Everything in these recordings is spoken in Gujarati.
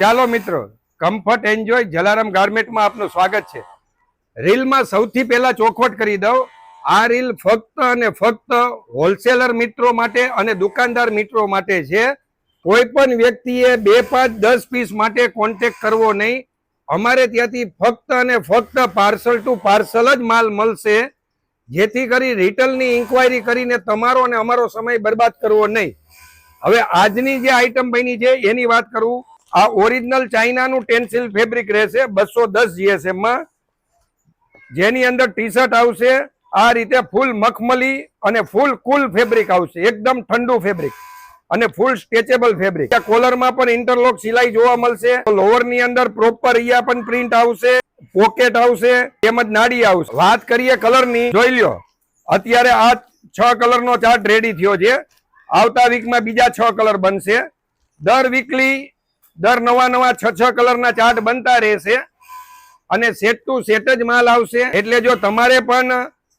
ચાલો મિત્રો, કમ્ફર્ટ એન્જોય જલારામ ગાર્મેન્ટમાં આપનું સ્વાગત છે। રીલમાં સૌથી પહેલા ચોખવટ કરી દઉં, આ રીલ ફક્ત અને ફક્ત હોલસેલર મિત્રો માટે અને દુકાનદાર મિત્રો માટે છે। કોઈ પણ વ્યક્તિએ 2, 5, 10 પીસ માટે કોન્ટેક્ટ કરવો નહીં। અમારે ત્યાંથી ફક્ત અને ફક્ત પાર્સલ ટુ પાર્સલ જ માલ મળશે, જેથી કરી રિટેલની ઇન્ક્વાયરી કરીને તમારો અને અમારો સમય બરબાદ કરવો નહીં। હવે આજની જે આઈટમ બની છે એની વાત કરું। આ ઓરિજિનલ ચાઇનાનું ટેન્સિલ ફેબ્રિક રહેશે 210 GSM માં, જેની અંદર ટી શર્ટ આવશે આ રીતે ફૂલ મખમલી અને ફૂલ કુલ ફેબ્રિક આવશે, એકદમ ઠંડુ ફેબ્રિક અને ફૂલ સ્ટ્રેચેબલ ફેબ્રિક। કોલરમાં પણ ઇન્ટરલોક સિલાઈ જોવા મળશે। લોવર ની અંદર પ્રોપર અહીંયા પણ પ્રિન્ટ આવશે, પોકેટ આવશે, તેમજ નાડી આવશે। વાત કરીએ કલરની, જોઈ લ્યો અત્યારે આ 6 કલરનો ચાર્ટ રેડી થયો છે। આવતા વીકમાં બીજા 6 કલર બનશે। દર વીકલી દર નવા 6 કલરના ચાર્ટ બનતા રહેશે અને સેટ ટુ સેટ જ માલ આવશે। એટલે જો તમારે પણ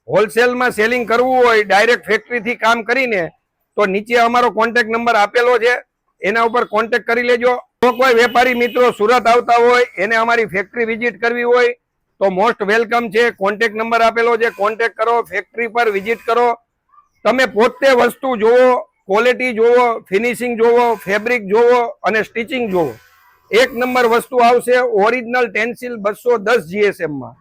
હોલસેલમાં સેલિંગ કરવું હોય ડાયરેક્ટ ફેક્ટરીથી કામ કરીને, તો નીચે અમારો કોન્ટેક્ટ નંબર આપેલો છે, એના ઉપર કોન્ટેક્ટ કરી લેજો। જો કોઈ વેપારી મિત્રો સુરત આવતા હોય, એને અમારી ફેક્ટરી વિઝિટ કરવી હોય તો મોસ્ટ વેલકમ છે। કોન્ટેક્ટ નંબર આપેલો છે, કોન્ટેક્ટ કરો, ફેક્ટરી પર વિઝિટ કરો, તમે પોતે વસ્તુ જોવો, ક્વોલિટી જોવો, ફિનિશિંગ જોવો, ફેબ્રિક જોવો અને સ્ટિચિંગ જોવો। એક નંબર વસ્તુ આવશે ઓરિજિનલ ટેન્સિલ 210 GSM માં।